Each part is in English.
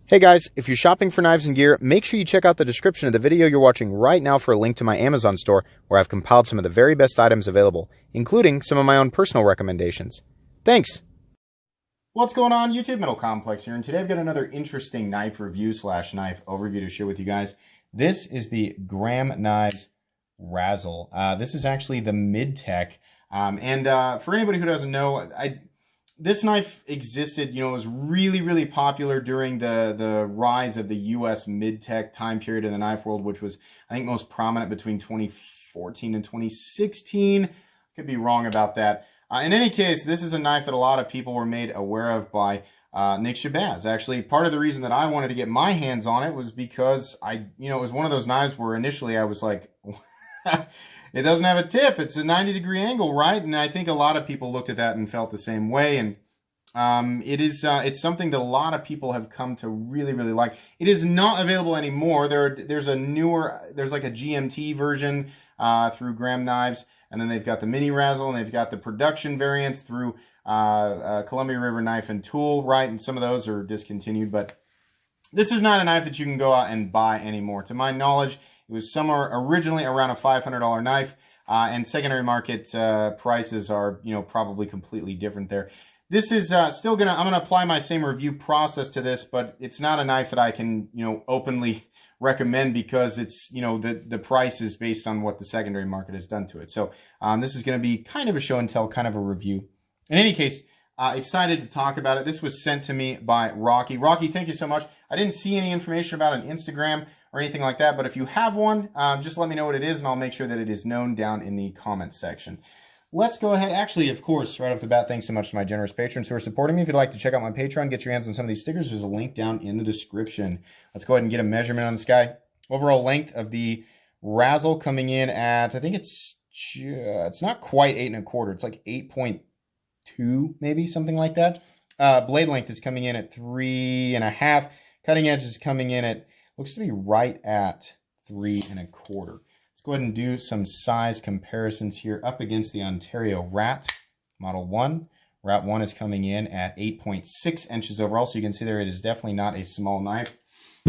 Hey guys, if you're shopping for knives and gear, make sure you check out the description of the video you're watching right now for a link to my Amazon store where I've compiled some of the very best items available, including some of my own personal recommendations. Thanks! What's going on, YouTube? Metal Complex here, and today I've got another interesting knife review / knife overview to share with you guys. This is the Graham Knives Razel. This is actually the Midtech, and for anybody who doesn't know, this knife existed, it was really popular during the rise of the US Midtech time period in the knife world, which was, I think, most prominent between 2014 and 2016. Could be wrong about that. In any case, this is a knife that a lot of people were made aware of by Nick Shabazz. Actually, part of the reason that I wanted to get my hands on it was because it was one of those knives where initially I was like, it doesn't have a tip. It's a 90-degree angle, right? And I think a lot of people looked at that and felt the same way. And it's something that a lot of people have come to really like. It is not available anymore. There's like a GMT version through Graham Knives, and then they've got the mini Razel, and they've got the production variants through Columbia River Knife and Tool, right? And some of those are discontinued, but this is not a knife that you can go out and buy anymore. To my knowledge, it was somewhere originally around a $500 knife, and secondary market prices are, probably completely different there. This is I'm gonna apply my same review process to this, but it's not a knife that I can, openly recommend because it's, the price is based on what the secondary market has done to it. So this is gonna be kind of a show and tell, kind of a review. In any case, excited to talk about it. This was sent to me by Rocky. Rocky, thank you so much. I didn't see any information about an Instagram or anything like that, but if you have one, just let me know what it is, and I'll make sure that it is known down in the comments section. Let's go ahead. Actually, of course, right off the bat, thanks so much to my generous patrons who are supporting me. If you'd like to check out my Patreon, get your hands on some of these stickers, there's a link down in the description. Let's go ahead and get a measurement on this guy. Overall length of the Razel coming in at, I think it's not quite 8 1/4. It's like 8.2, maybe, something like that. Blade length is coming in at 3 1/2. Cutting edge is coming in at, looks to be right at 3 1/4. Let's go ahead and do some size comparisons here up against the Ontario Rat Model 1. Rat 1 is coming in at 8.6 inches overall, so you can see there it is definitely not a small knife.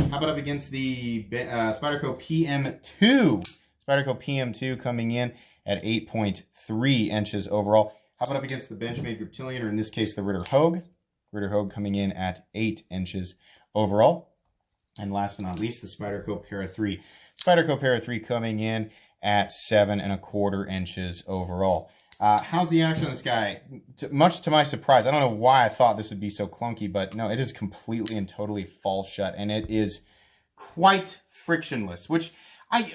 How about up against the Spyderco PM2? Spyderco PM2 coming in at 8.3 inches overall. How about up against the Benchmade Griptilian, or in this case the Ritter Hogue? Ritter Hogue coming in at 8 inches overall. And last but not least, the Spyderco Para 3. Spyderco Para 3 coming in at 7 1/4 inches overall. How's the action on this guy? Much to my surprise, I don't know why I thought this would be so clunky, but no, it is completely and totally falls shut, and it is quite frictionless, which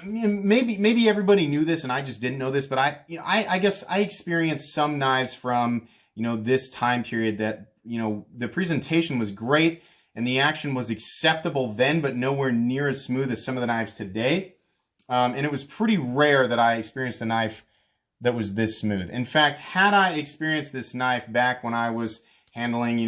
maybe everybody knew this and I just didn't know this, but I guess I experienced some knives from, this time period that, the presentation was great and the action was acceptable then, but nowhere near as smooth as some of the knives today. And it was pretty rare that I experienced a knife that was this smooth. In fact, had I experienced this knife back when I was handling,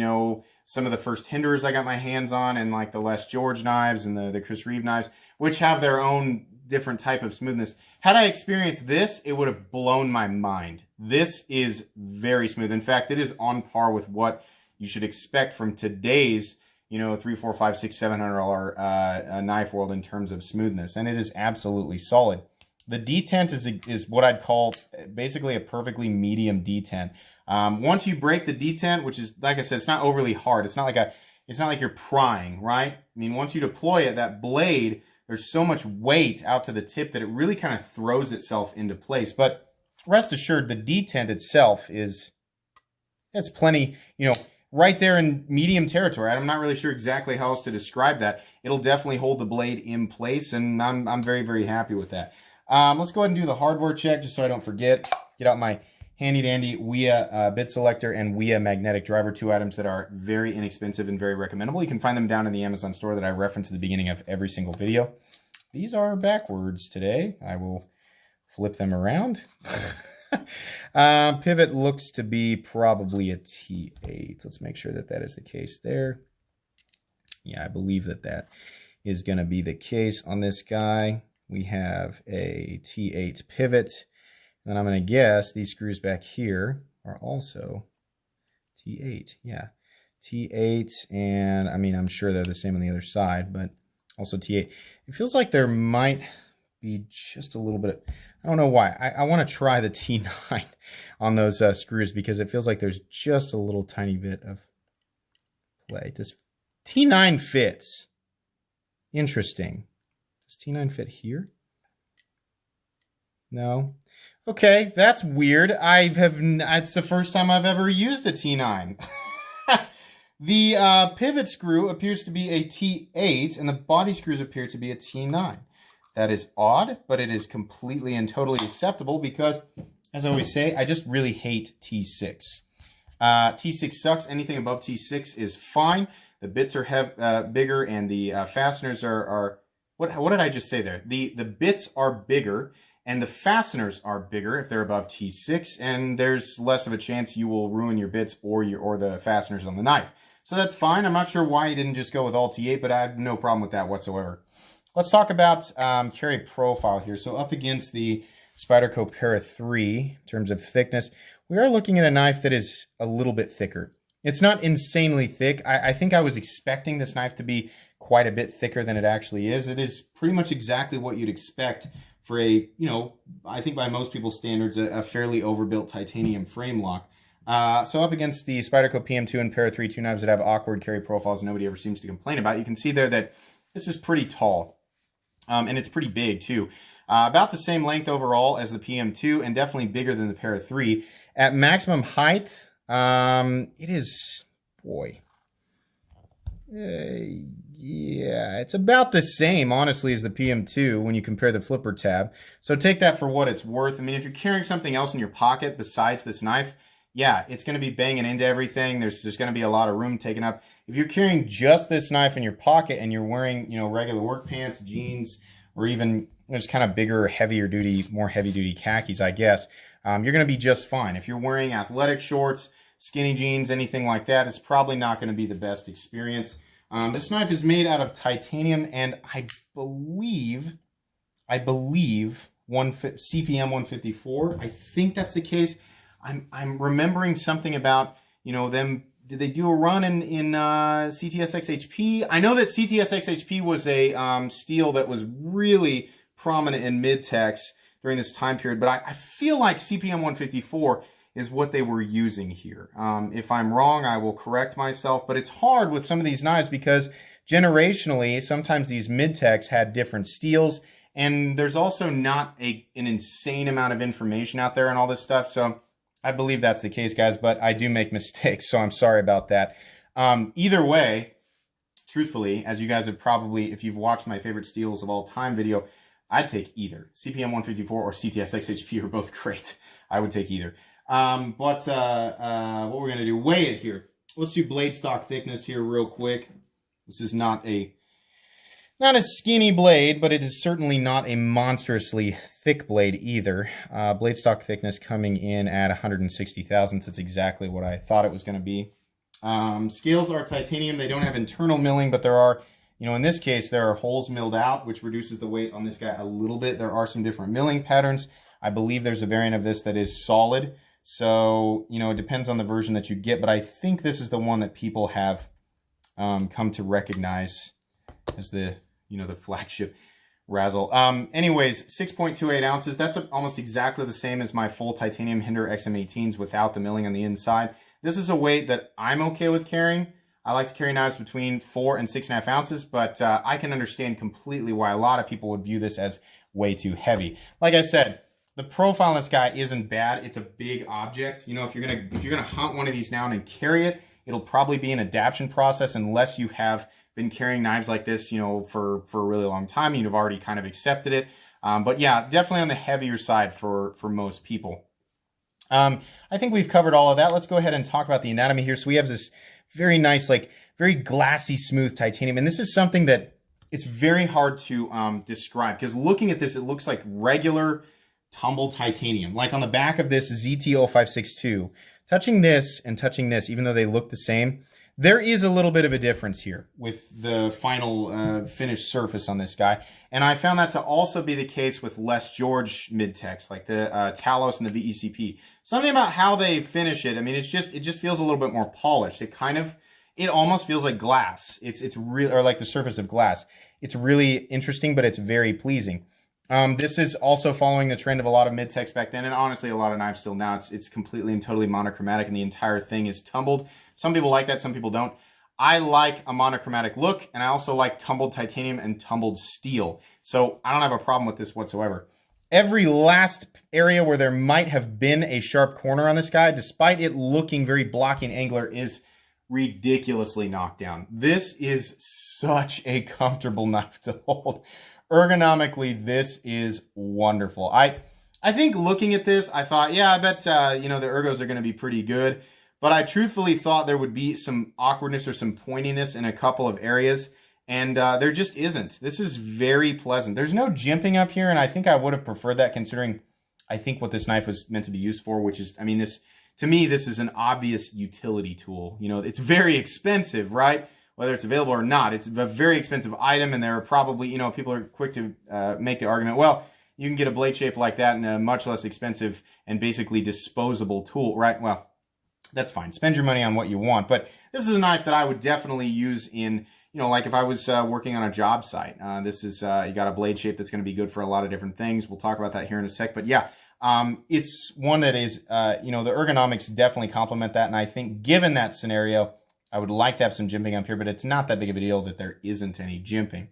some of the first Hinderers I got my hands on, and like the Les George knives and the Chris Reeve knives, which have their own different type of smoothness. Had I experienced this, it would have blown my mind. This is very smooth. In fact, it is on par with what you should expect from today's, $300, $400, $500, $600, $700 knife world in terms of smoothness, and it is absolutely solid. The detent is what I'd call basically a perfectly medium detent. Once you break the detent, which is, like I said, it's not overly hard. It's not like you're prying, right? I mean, once you deploy it, that blade, there's so much weight out to the tip that it really kind of throws itself into place. But rest assured, the detent itself it's plenty, right there in medium territory. I'm not really sure exactly how else to describe that. It'll definitely hold the blade in place, and I'm very happy with that. Let's go ahead and do the hardware check just so I don't forget. Get out my handy dandy WIA bit selector and WIA magnetic driver, 2 items that are very inexpensive and very recommendable. You can find them down in the Amazon store that I reference at the beginning of every single video. These are backwards today. I will flip them around. Pivot looks to be probably a T8. Let's make sure that that is the case there. Yeah, I believe that that is going to be the case on this guy. We have a T8 pivot, and I'm going to guess these screws back here are also T8. Yeah, T8, and I mean, I'm sure they're the same on the other side, but also T8. It feels like there might be just a little bit of, I don't know why. I want to try the T9 on those screws because it feels like there's just a little tiny bit of play. Does T9 fits? Interesting. Does T9 fit here? No. Okay, that's weird. It's the first time I've ever used a T9. The pivot screw appears to be a T8, and the body screws appear to be a T9. That is odd, but it is completely and totally acceptable because, as I always say, I just really hate T6. T6 sucks. Anything above T6 is fine. The bits are bigger, and the fasteners are what did I just say there? The bits are bigger, and the fasteners are bigger if they're above T6, and there's less of a chance you will ruin your bits or the fasteners on the knife. So that's fine. I'm not sure why you didn't just go with all T8, but I have no problem with that whatsoever. Let's talk about carry profile here. So up against the Spyderco Para 3 in terms of thickness, we are looking at a knife that is a little bit thicker. It's not insanely thick. I think I was expecting this knife to be quite a bit thicker than it actually is. It is pretty much exactly what you'd expect for a, you know, I think by most people's standards, a fairly overbuilt titanium frame lock. So up against the Spyderco PM2 and Para 3, two knives that have awkward carry profiles nobody ever seems to complain about, you can see there that this is pretty tall. And it's pretty big too. About the same length overall as the PM2 and definitely bigger than the Para 3. At maximum height, it is, boy, yeah, it's about the same, honestly, as the PM2 when you compare the flipper tab. So take that for what it's worth. I mean, if you're carrying something else in your pocket besides this knife, yeah, it's going to be banging into everything. There's going to be a lot of room taken up. If you're carrying just this knife in your pocket and you're wearing, you know, regular work pants, jeans, or even just kind of bigger, heavier duty, more heavy duty khakis, I guess, you're going to be just fine. If you're wearing athletic shorts, skinny jeans, anything like that, it's probably not going to be the best experience. This knife is made out of titanium, and I believe CPM 154. I think that's the case. I'm remembering something about, you know, them. Did they do a run in CTSXHP? I know that CTSXHP was a steel that was really prominent in Midtechs during this time period, but I feel like CPM 154 is what they were using here. If I'm wrong, I will correct myself, but it's hard with some of these knives because generationally, sometimes these Midtechs had different steels, and there's also not an insane amount of information out there and all this stuff, so I believe that's the case, guys, but I do make mistakes, so I'm sorry about that. Either way, truthfully, as you guys have probably, if you've watched my favorite steels of all time video, I'd take either. CPM 154 or CTSXHP are both great. I would take either. What we're going to do, weigh it here. Let's do blade stock thickness here real quick. This is not a skinny blade, but it is certainly not a monstrously thick blade either. Blade stock thickness coming in at 160 thousandths. That's exactly what I thought it was going to be. Scales are titanium. They don't have internal milling, but there are, you know, in this case, there are holes milled out, which reduces the weight on this guy a little bit. There are some different milling patterns. I believe there's a variant of this that is solid. So, you know, it depends on the version that you get, but I think this is the one that people have come to recognize as the, you know, the flagship Razel. Anyways, 6.28 ounces. That's almost exactly the same as my full titanium Hinder XM18s without the milling on the inside. This is a weight that I'm okay with carrying. I like to carry knives between 4 and 6.5 ounces, but I can understand completely why a lot of people would view this as way too heavy. Like I said, the profile on this guy isn't bad. It's a big object. You know, if you're gonna hunt one of these down and carry it, it'll probably be an adaptation process unless you have been carrying knives like this, you know, for a really long time. You've already kind of accepted it. But yeah, definitely on the heavier side for most people. I think we've covered all of that. Let's go ahead and talk about the anatomy here. So we have this very nice, like very glassy, smooth titanium. And this is something that it's very hard to describe because looking at this, it looks like regular tumbled titanium. Like on the back of this ZT0562, touching this and touching this, even though they look the same, there is a little bit of a difference here with the final finished surface on this guy. And I found that to also be the case with less George Midtechs, like the Talos and the VECP. Something about how they finish it, I mean, it just feels a little bit more polished. It kind of it almost feels like glass. It's real, or like the surface of glass. It's really interesting, but it's very pleasing. This is also following the trend of a lot of mid-techs back then, and honestly, a lot of knives still now. It's completely and totally monochromatic, and the entire thing is tumbled. Some people like that, some people don't. I like a monochromatic look, and I also like tumbled titanium and tumbled steel. So I don't have a problem with this whatsoever. Every last area where there might have been a sharp corner on this guy, despite it looking very blocky and angular, is ridiculously knocked down. This is such a comfortable knife to hold. Ergonomically, this is wonderful. I think looking at this, I thought, yeah, I bet, you know, the ergos are going to be pretty good. But I truthfully thought there would be some awkwardness or some pointiness in a couple of areas. And there just isn't. This is very pleasant. There's no jimping up here, and I think I would have preferred that considering I think what this knife was meant to be used for, which is, I mean, this, to me, this is an obvious utility tool. You know, it's very expensive, right? Whether it's available or not. It's a very expensive item, and there are probably, you know, people are quick to make the argument, well, you can get a blade shape like that in a much less expensive and basically disposable tool, right? Well, that's fine. Spend your money on what you want. But this is a knife that I would definitely use in, you know, like if I was working on a job site. This is, you got a blade shape that's going to be good for a lot of different things. We'll talk about that here in a sec. But yeah, it's one that is, you know, the ergonomics definitely complement that. And I think given that scenario, I would like to have some jimping up here, but it's not that big of a deal that there isn't any jimping.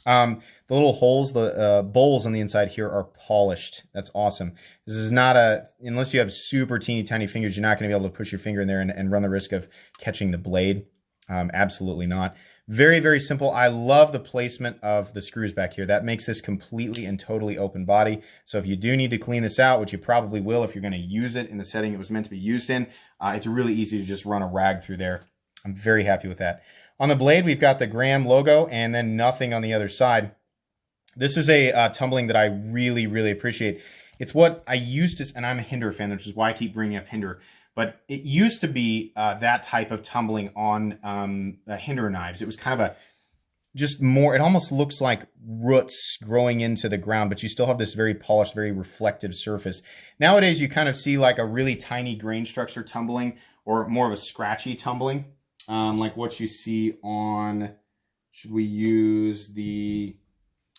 The little holes, the bowls on the inside here are polished. That's awesome. This is not a, unless you have super teeny tiny fingers, you're not going to be able to push your finger in there and run the risk of catching the blade. Absolutely not. Very, very simple. I love the placement of the screws back here. That makes this completely and totally open body. So if you do need to clean this out, which you probably will if you're going to use it in the setting it was meant to be used in, it's really easy to just run a rag through there. I'm very happy with that. On the blade, we've got the Graham logo and then nothing on the other side. This is a tumbling that I really, really appreciate. It's what I used to, and I'm a Hinder fan, which is why I keep bringing up Hinder. But it used to be that type of tumbling on Hinder knives. It was kind of a, just more, it almost looks like roots growing into the ground, but you still have this very polished, very reflective surface. Nowadays, you kind of see like a really tiny grain structure tumbling or more of a scratchy tumbling, like what you see on, should we use the,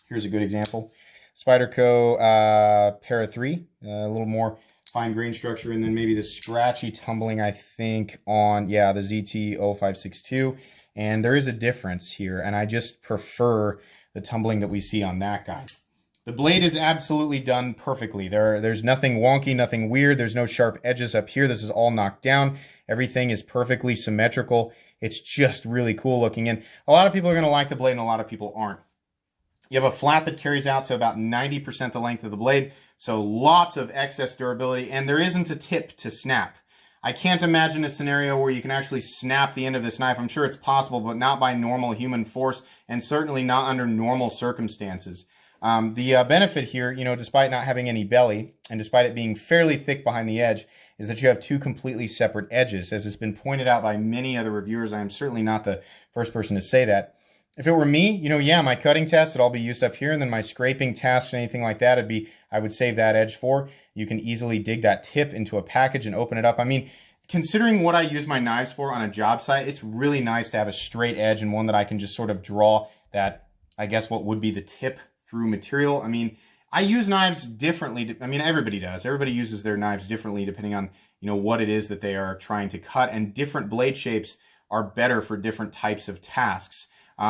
here's a good example, Spyderco Para 3, a little more fine grain structure, and then maybe the scratchy tumbling, I think, on, yeah, the ZT0562. And there is a difference here, and I just prefer the tumbling that we see on that guy. The blade is absolutely done perfectly. There's nothing wonky, nothing weird. There's no sharp edges up here. This is all knocked down. Everything is perfectly symmetrical. It's just really cool looking. And a lot of people are going to like the blade, and a lot of people aren't. You have a flat that carries out to about 90% the length of the blade, so lots of excess durability, and there isn't a tip to snap. I can't imagine a scenario where you can actually snap the end of this knife. I'm sure it's possible, but not by normal human force, and certainly not under normal circumstances. The benefit here, you know, despite not having any belly, and despite it being fairly thick behind the edge, is that you have two completely separate edges. As has been pointed out by many other reviewers, I am certainly not the first person to say that. If it were me, you know, yeah, my cutting tasks would all be used up here, and then my scraping tasks and anything like that, I would save that edge for. You can easily dig that tip into a package and open it up. I mean, considering what I use my knives for on a job site, it's really nice to have a straight edge and one that I can just sort of draw that, I guess, what would be the tip through material. I mean, I use knives differently. I mean, everybody does. Everybody uses their knives differently depending on, you know, what it is that they are trying to cut, and different blade shapes are better for different types of tasks.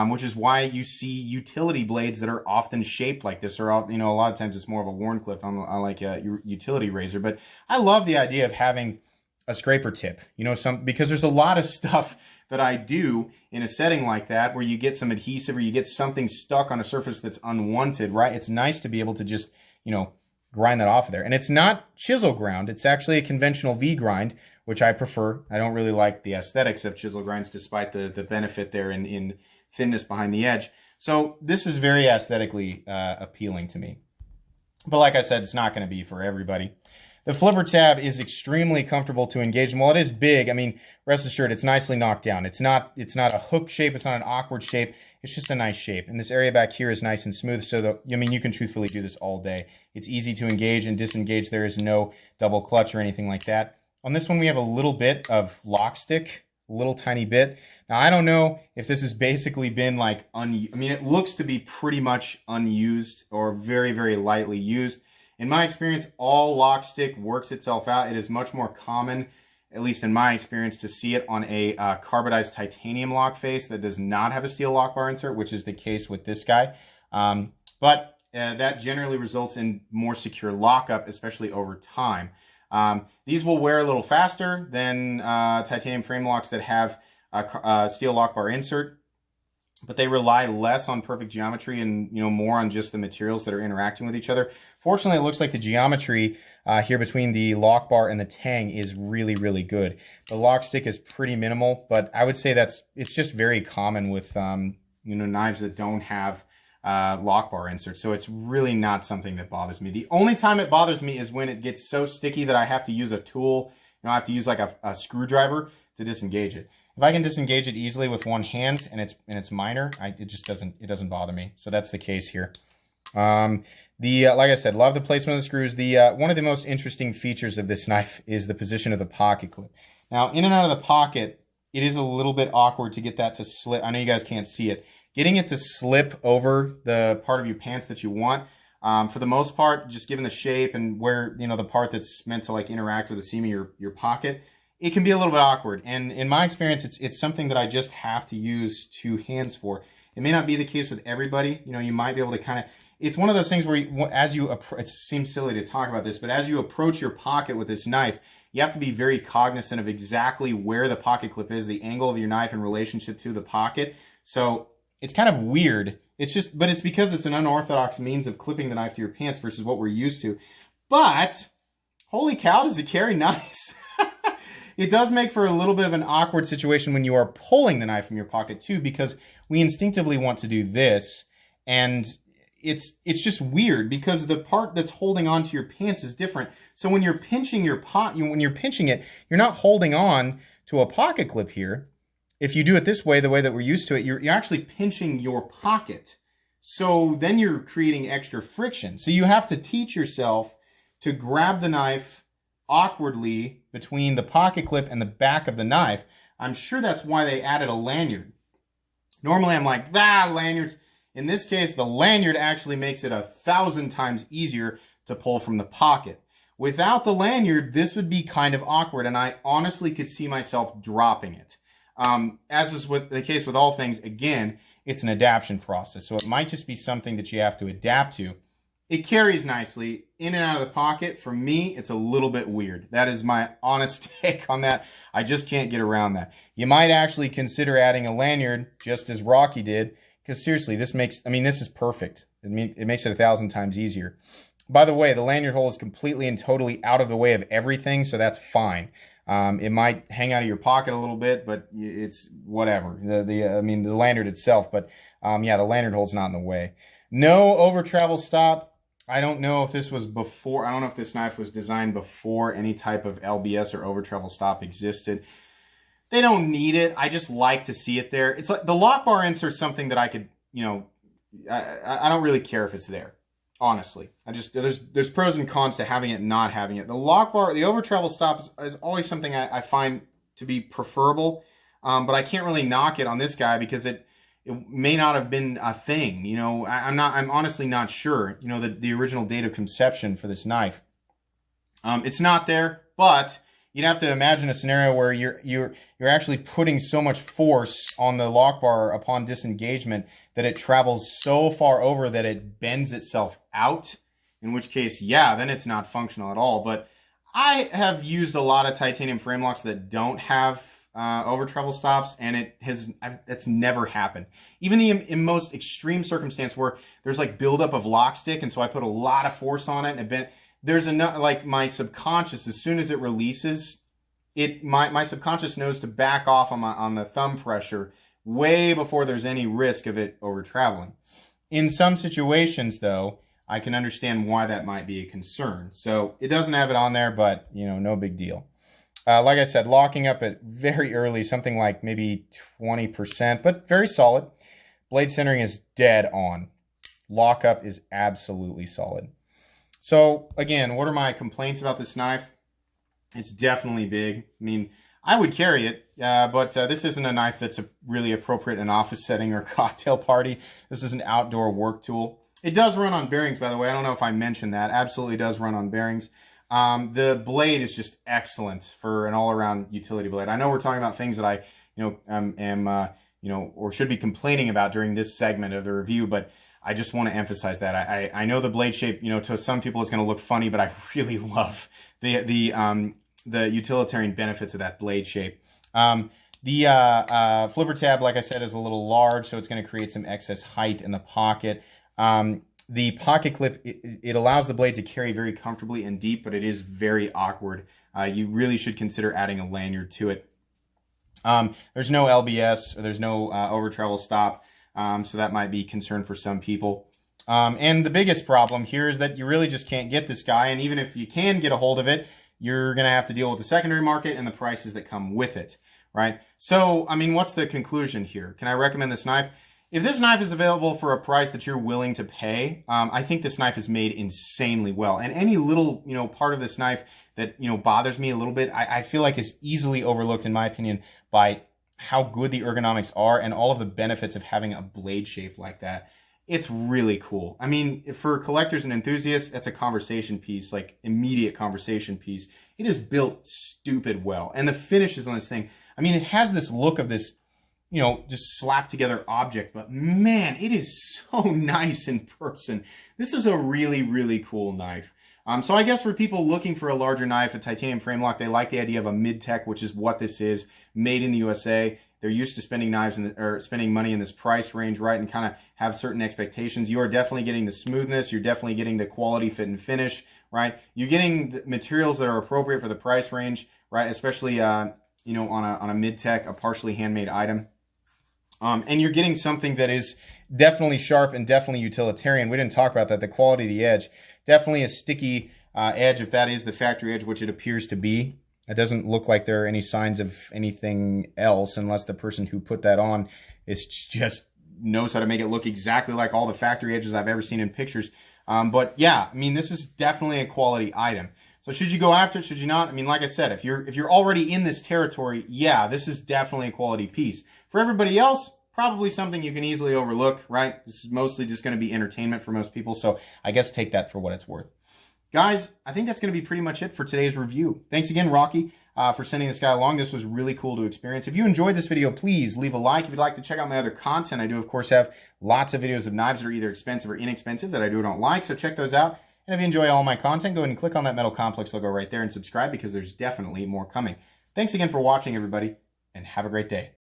Which is why you see utility blades that are often shaped like this, or, you know, a lot of times it's more of a Wharncliffe on like a utility razor. But I love the idea of having a scraper tip, you know, because there's a lot of stuff that I do in a setting like that where you get some adhesive or you get something stuck on a surface that's unwanted, right? It's nice to be able to just, you know, grind that off of there. And it's not chisel ground. It's actually a conventional V grind, which I prefer. I don't really like the aesthetics of chisel grinds, despite the benefit there in thinness behind the edge. So this is very aesthetically appealing to me. But like I said, it's not going to be for everybody. The flipper tab is extremely comfortable to engage. And while it is big, I mean, rest assured, it's nicely knocked down. It's not a hook shape. It's not an awkward shape. It's just a nice shape. And this area back here is nice and smooth. So that, I mean, you can truthfully do this all day. It's easy to engage and disengage. There is no double clutch or anything like that. On this one, we have a little bit of lock stick little tiny bit. Now, I don't know if this has basically been like, I mean, it looks to be pretty much unused or very, very lightly used. In my experience, all lock stick works itself out. It is much more common, at least in my experience, to see it on a carbidized titanium lock face that does not have a steel lock bar insert, which is the case with this guy. But that generally results in more secure lockup, especially over time. These will wear a little faster than titanium frame locks that have a steel lock bar insert, but they rely less on perfect geometry and more on just the materials that are interacting with each other. Fortunately, it looks like the geometry here between the lock bar and the tang is really, really good. The lock stick is pretty minimal, but I would say it's just very common with knives that don't have lock bar inserts. So it's really not something that bothers me. The only time it bothers me is when it gets so sticky that I have to use a tool. I have to use like a screwdriver to disengage it. If I can disengage it easily with one hand and it's minor, it doesn't bother me. So that's the case here. Like I said, love the placement of the screws. One of the most interesting features of this knife is the position of the pocket clip. Now, in and out of the pocket, it is a little bit awkward to get that to slip. I know you guys can't see it. Getting it to slip over the part of your pants that you want, for the most part, just given the shape and where, the part that's meant to like interact with the seam of your pocket, it can be a little bit awkward. And in my experience, it's something that I just have to use two hands for. It may not be the case with everybody. You might be able to kind of, it's one of those things where it seems silly to talk about this, but as you approach your pocket with this knife, you have to be very cognizant of exactly where the pocket clip is, the angle of your knife in relationship to the pocket. So it's kind of weird. But it's because it's an unorthodox means of clipping the knife to your pants versus what we're used to. But holy cow, does it carry nice. It does make for a little bit of an awkward situation when you are pulling the knife from your pocket too, because we instinctively want to do this, and it's just weird because the part that's holding onto your pants is different. So when you're pinching when you're pinching it, you're not holding on to a pocket clip here. If you do it this way, the way that we're used to it, you're actually pinching your pocket. So then you're creating extra friction. So you have to teach yourself to grab the knife awkwardly between the pocket clip and the back of the knife. I'm sure that's why they added a lanyard. Normally I'm like, lanyards. In this case, the lanyard actually makes it 1,000 times easier to pull from the pocket. Without the lanyard, this would be kind of awkward, and I honestly could see myself dropping it. As is the case with all things, again, it's an adaptation process, so it might just be something that you have to adapt to. It carries nicely in and out of the pocket. For me, it's a little bit weird. That is my honest take on that. I just can't get around that. You might actually consider adding a lanyard, just as Rocky did, because seriously, this is perfect. It makes it 1,000 times easier. By the way, the lanyard hole is completely and totally out of the way of everything, so that's fine. It might hang out of your pocket a little bit, but it's whatever. The lanyard itself, but yeah, the lanyard hole's not in the way. No over travel stop. I don't know if this was before. I don't know if this knife was designed before any type of LBS or over travel stop existed. They don't need it. I just like to see it there. It's like the lock bar insert, something that I could, I don't really care if it's there. Honestly, there's pros and cons to having it and not having it. The lock bar, the over travel stop is always something I find to be preferable, but I can't really knock it on this guy because it may not have been a thing. I'm honestly not sure. The original date of conception for this knife. It's not there, but you'd have to imagine a scenario where you're actually putting so much force on the lock bar upon disengagement that it travels so far over that it bends itself out, in which case, yeah, then it's not functional at all. But I have used a lot of titanium frame locks that don't have over travel stops, and it's never happened. Even in most extreme circumstance where there's like buildup of lock stick, and so I put a lot of force on it, and it bent. There's enough, like my subconscious, as soon as it releases, my subconscious knows to back off on the thumb pressure way before there's any risk of it over traveling. In some situations, though, I can understand why that might be a concern. So it doesn't have it on there, but no big deal. Like I said, locking up at very early, something like maybe 20%, but very solid. Blade centering is dead on. Lockup is absolutely solid. So again, what are my complaints about this knife? It's definitely big. I would carry it, but this isn't a knife that's really appropriate in an office setting or a cocktail party. This is an outdoor work tool. It does run on bearings, by the way. I don't know if I mentioned that. Absolutely does run on bearings. The blade is just excellent for an all-around utility blade. I know we're talking about things that I, am or should be complaining about during this segment of the review, but I just want to emphasize that. I know the blade shape, to some people it's going to look funny, but I really love the utilitarian benefits of that blade shape. The flipper tab, like I said, is a little large, so it's going to create some excess height in the pocket. The pocket clip, it allows the blade to carry very comfortably and deep, but it is very awkward. You really should consider adding a lanyard to it. There's no LBS, or there's no over travel stop, so that might be concern for some people. And the biggest problem here is that you really just can't get this guy, and even if you can get a hold of it, you're going to have to deal with the secondary market and the prices that come with it, right? So, I mean, what's the conclusion here? Can I recommend this knife? If this knife is available for a price that you're willing to pay, I think this knife is made insanely well. And any little, part of this knife that, bothers me a little bit, I feel like is easily overlooked, in my opinion, by how good the ergonomics are and all of the benefits of having a blade shape like that. It's really cool. I mean, for collectors and enthusiasts, that's a conversation piece, like immediate conversation piece. It is built stupid well. And the finishes on this thing, I mean, it has this look of this, just slapped together object, but man, it is so nice in person. This is a really, really cool knife. So I guess for people looking for a larger knife, a titanium frame lock, they like the idea of a Midtech, which is what this is, made in the USA. They're used to spending spending money in this price range, right, and kind of have certain expectations. You are definitely getting the smoothness. You're definitely getting the quality, fit, and finish, right? You're getting the materials that are appropriate for the price range, right? Especially, on a Midtech, a partially handmade item. And you're getting something that is definitely sharp and definitely utilitarian. We didn't talk about that. The quality of the edge, definitely a sticky edge, if that is the factory edge, which it appears to be. It doesn't look like there are any signs of anything else, unless the person who put that on is just knows how to make it look exactly like all the factory edges I've ever seen in pictures. But yeah, I mean, this is definitely a quality item. So should you go after it? Should you not? I mean, like I said, if you're already in this territory, yeah, this is definitely a quality piece. For everybody else, probably something you can easily overlook, right? This is mostly just going to be entertainment for most people. So I guess take that for what it's worth. Guys, I think that's going to be pretty much it for today's review. Thanks again, Rocky, for sending this guy along. This was really cool to experience. If you enjoyed this video, please leave a like. If you'd like to check out my other content, I do, of course, have lots of videos of knives that are either expensive or inexpensive that I do or don't like, so check those out. And if you enjoy all my content, go ahead and click on that Metal Complex logo right there and subscribe, because there's definitely more coming. Thanks again for watching, everybody, and have a great day.